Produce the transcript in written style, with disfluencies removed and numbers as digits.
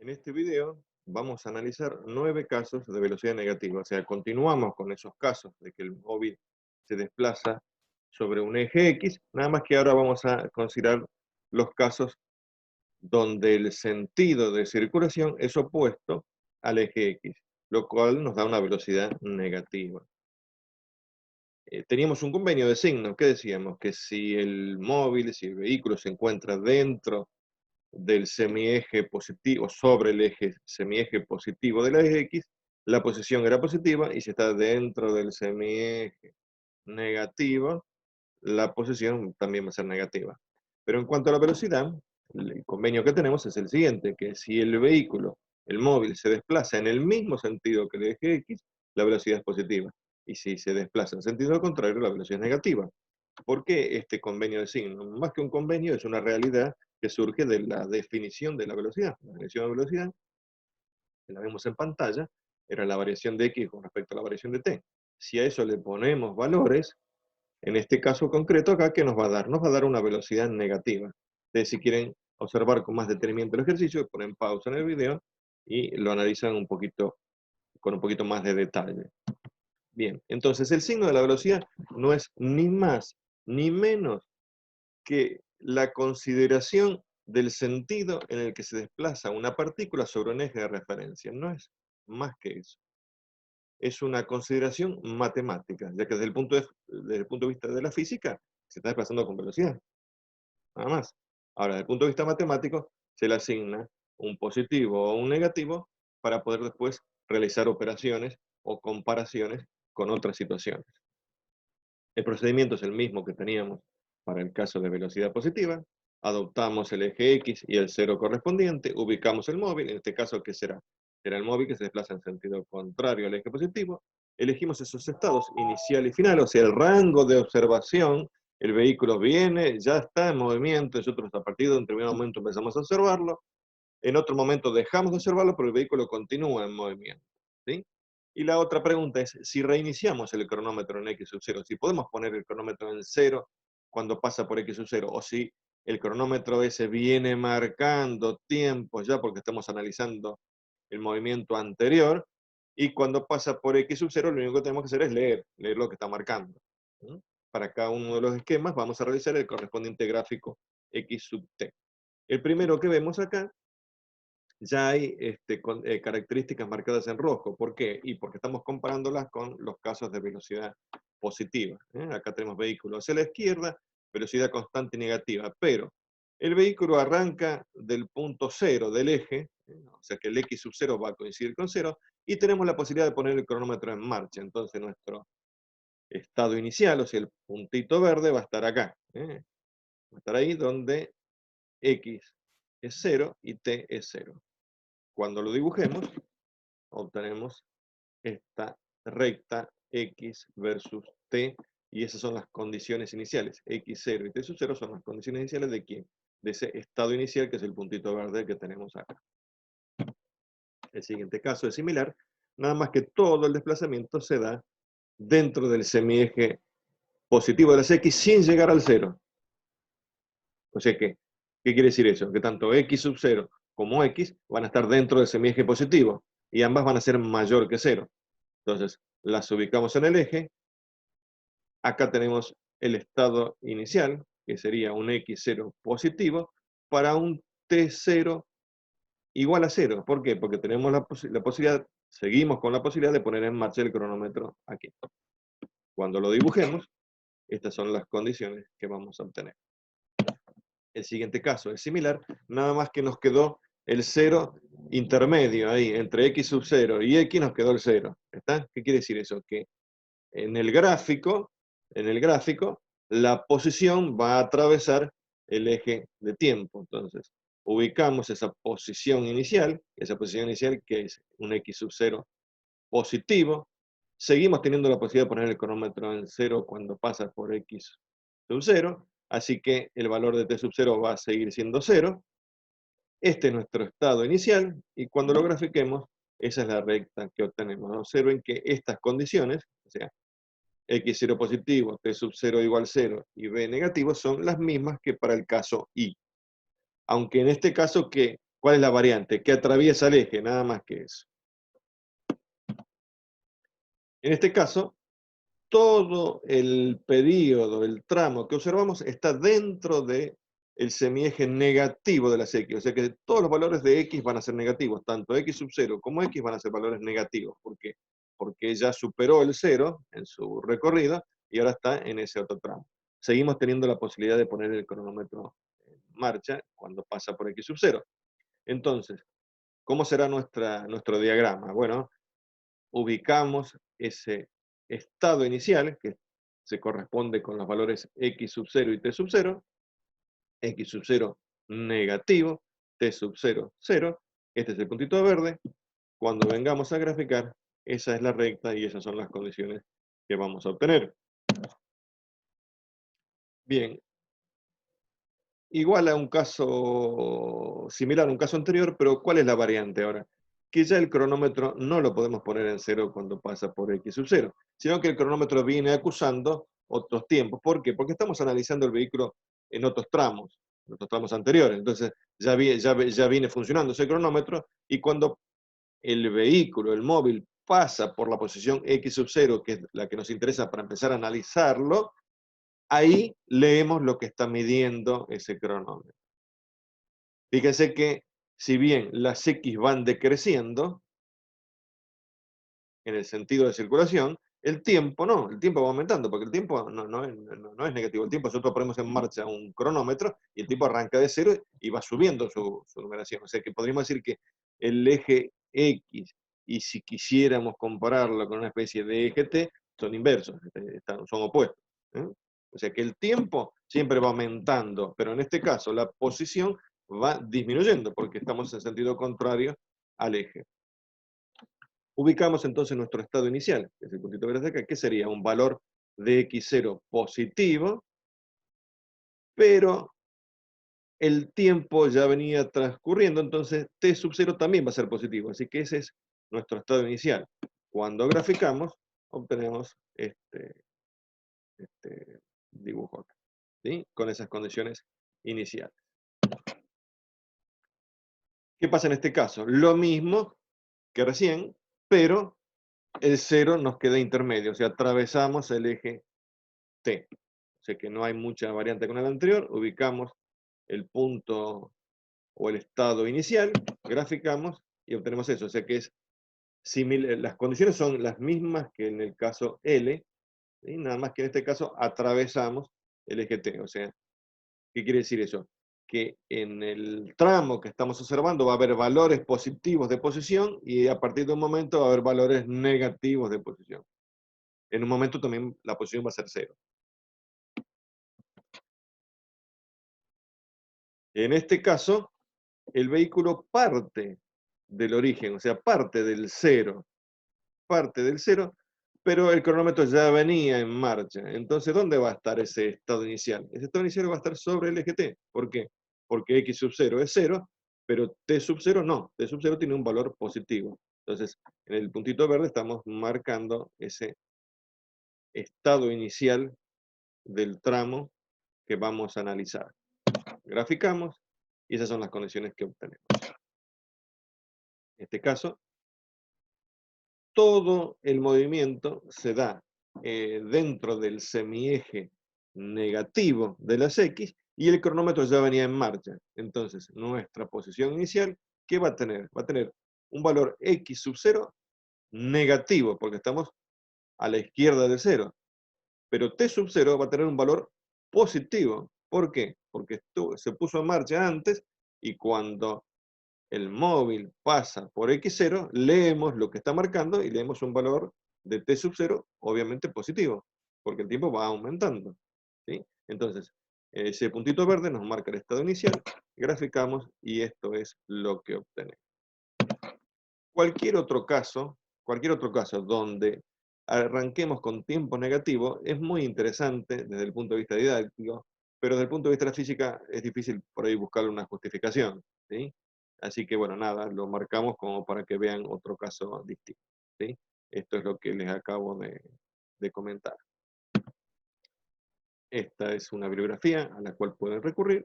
En este video vamos a analizar 9 casos de velocidad negativa, o sea, continuamos con esos casos de que el móvil se desplaza sobre un eje X, nada más que ahora vamos a considerar los casos donde el sentido de circulación es opuesto al eje X, lo cual nos da una velocidad negativa. Teníamos un convenio de signos que decíamos que si el móvil, si el vehículo se encuentra dentro del semieje positivo, sobre el eje semieje positivo de la eje X, la posición era positiva, y si está dentro del semieje negativo, la posición también va a ser negativa. Pero en cuanto a la velocidad, el convenio que tenemos es el siguiente, que si el vehículo, el móvil, se desplaza en el mismo sentido que el eje X, la velocidad es positiva. Y si se desplaza en sentido contrario, la velocidad es negativa. ¿Por qué este convenio de signos? Más que un convenio, es una realidad que surge de la definición de la velocidad. La definición de velocidad, que la vemos en pantalla, era la variación de x con respecto a la variación de t. Si a eso le ponemos valores, en este caso concreto acá, ¿qué nos va a dar? Nos va a dar una velocidad negativa. Ustedes, si quieren observar con más detenimiento el ejercicio, ponen pausa en el video y lo analizan un poquito, con un poquito más de detalle. Bien, entonces el signo de la velocidad no es ni más ni menos que la consideración del sentido en el que se desplaza una partícula sobre un eje de referencia. No es más que eso. Es una consideración matemática, ya que desde el punto de vista de la física se está desplazando con velocidad, nada más. Ahora, desde el punto de vista matemático, se le asigna un positivo o un negativo para poder después realizar operaciones o comparaciones con otras situaciones. El procedimiento es el mismo que teníamos para el caso de velocidad positiva. Adoptamos el eje X y el cero correspondiente, ubicamos el móvil, en este caso, ¿qué será? Será el móvil que se desplaza en sentido contrario al eje positivo. Elegimos esos estados, inicial y final, o sea, el rango de observación. El vehículo viene, ya está en movimiento, nosotros a partir de un determinado momento empezamos a observarlo. En otro momento dejamos de observarlo, pero el vehículo continúa en movimiento, ¿sí? Y la otra pregunta es, si reiniciamos el cronómetro en X sub 0, si podemos poner el cronómetro en 0 cuando pasa por X sub 0, o si el cronómetro ese viene marcando tiempo ya porque estamos analizando el movimiento anterior, y cuando pasa por X sub 0 lo único que tenemos que hacer es leer lo que está marcando. ¿Sí? Para cada uno de los esquemas vamos a realizar el correspondiente gráfico X sub t. El primero que vemos acá, ya hay características marcadas en rojo. ¿Por qué? Y porque estamos comparándolas con los casos de velocidad positiva. Acá tenemos vehículo hacia la izquierda, velocidad constante y negativa, pero el vehículo arranca del punto cero del eje, o sea que el X sub 0 va a coincidir con 0, y tenemos la posibilidad de poner el cronómetro en marcha. Entonces nuestro estado inicial, o sea, el puntito verde, va a estar acá. Va a estar ahí donde X es 0 y T es 0. Cuando lo dibujemos, obtenemos esta recta X versus T, y esas son las condiciones iniciales. X0 y T sub 0 son las condiciones iniciales de ¿quién? De ese estado inicial, que es el puntito verde que tenemos acá. El siguiente caso es similar, nada más que todo el desplazamiento se da dentro del semieje positivo de las X sin llegar al 0. O sea que, ¿qué quiere decir eso? Que tanto X sub 0 como X van a estar dentro del semieje positivo, y ambas van a ser mayor que 0. Entonces, las ubicamos en el eje. Acá tenemos el estado inicial, que sería un X0 positivo, para un T0 igual a 0. ¿Por qué? Porque tenemos la posibilidad, seguimos con la posibilidad de poner en marcha el cronómetro aquí. Cuando lo dibujemos, estas son las condiciones que vamos a obtener. El siguiente caso es similar, nada más que nos quedó el 0 intermedio ahí, entre X sub 0 y X nos quedó el 0. ¿Está? ¿Qué quiere decir eso? Que en el gráfico, la posición va a atravesar el eje de tiempo. Entonces, ubicamos esa posición inicial que es un X sub 0 positivo. Seguimos teniendo la posibilidad de poner el cronómetro en 0 cuando pasa por X sub 0, así que el valor de T sub 0 va a seguir siendo 0. Este es nuestro estado inicial, y cuando lo grafiquemos, esa es la recta que obtenemos. Observen que estas condiciones, o sea, X0 positivo, T sub 0 igual 0 y B negativo, son las mismas que para el caso Y. Aunque en este caso, ¿qué ¿Cuál es la variante? Que atraviesa el eje, nada más que eso. En este caso, todo el período, el tramo que observamos está dentro del semieje negativo de las X, o sea que todos los valores de X van a ser negativos, tanto X sub 0 como X van a ser valores negativos. ¿Por qué? Porque ya superó el 0 en su recorrido y ahora está en ese otro tramo. Seguimos teniendo la posibilidad de poner el cronómetro en marcha cuando pasa por X sub 0. Entonces, ¿cómo será nuestro diagrama? Bueno, ubicamos ese estado inicial, que se corresponde con los valores X sub 0 y T sub 0, X sub 0 negativo, T sub 0, 0, este es el puntito verde. Cuando vengamos a graficar, esa es la recta y esas son las condiciones que vamos a obtener. Bien, igual a un caso similar a un caso anterior, pero ¿cuál es la variante ahora? Que ya el cronómetro no lo podemos poner en cero cuando pasa por X sub 0, sino que el cronómetro viene acusando otros tiempos. ¿Por qué? Porque estamos analizando el vehículo en otros tramos anteriores. Entonces ya viene funcionando ese cronómetro y cuando el vehículo, el móvil, pasa por la posición X sub 0, que es la que nos interesa para empezar a analizarlo, ahí leemos lo que está midiendo ese cronómetro. Fíjense que si bien las X van decreciendo, en el sentido de circulación, el tiempo no, el tiempo va aumentando, porque el tiempo no es negativo. El tiempo nosotros ponemos en marcha un cronómetro y el tiempo arranca de cero y va subiendo su numeración. O sea que podríamos decir que el eje X, y si quisiéramos compararlo con una especie de eje T, son inversos, son opuestos. ¿Eh? O sea que el tiempo siempre va aumentando, pero en este caso la posición va disminuyendo, porque estamos en sentido contrario al eje. Ubicamos entonces nuestro estado inicial, que es el puntito verde acá, que sería un valor de x0 positivo, pero el tiempo ya venía transcurriendo, entonces t sub 0 también va a ser positivo, así que ese es nuestro estado inicial. Cuando graficamos, obtenemos este dibujo acá, ¿sí? Con esas condiciones iniciales. ¿Qué pasa en este caso? Lo mismo que recién, pero el 0 nos queda intermedio, o sea, atravesamos el eje T. O sea que no hay mucha variante con el anterior. Ubicamos el punto o el estado inicial, graficamos y obtenemos eso. O sea que es similar, las condiciones son las mismas que en el caso L, ¿sí? Nada más que en este caso atravesamos el eje T. O sea, ¿qué quiere decir eso? Que en el tramo que estamos observando va a haber valores positivos de posición y a partir de un momento va a haber valores negativos de posición. En un momento también la posición va a ser cero. En este caso, el vehículo parte del origen, o sea, parte del cero, pero el cronómetro ya venía en marcha. Entonces, ¿dónde va a estar ese estado inicial? Ese estado inicial va a estar sobre el eje T. ¿Por qué? Porque X sub 0 es 0, pero T sub 0 no. T sub 0 tiene un valor positivo. Entonces, en el puntito verde estamos marcando ese estado inicial del tramo que vamos a analizar. Graficamos y esas son las condiciones que obtenemos. En este caso, todo el movimiento se da dentro del semieje negativo de las X y el cronómetro ya venía en marcha. Entonces, nuestra posición inicial, ¿qué va a tener? Va a tener un valor X sub 0 negativo, porque estamos a la izquierda del 0. Pero T sub 0 va a tener un valor positivo. ¿Por qué? Porque se puso en marcha antes y cuando el móvil pasa por X0, leemos lo que está marcando y leemos un valor de T sub 0, obviamente positivo, porque el tiempo va aumentando, ¿sí? Entonces, ese puntito verde nos marca el estado inicial, graficamos y esto es lo que obtenemos. Cualquier otro caso donde arranquemos con tiempo negativo es muy interesante desde el punto de vista didáctico, pero desde el punto de vista de la física es difícil por ahí buscar una justificación, ¿sí? Así que bueno, nada, lo marcamos como para que vean otro caso distinto, ¿sí? Esto es lo que les acabo de comentar. Esta es una bibliografía a la cual pueden recurrir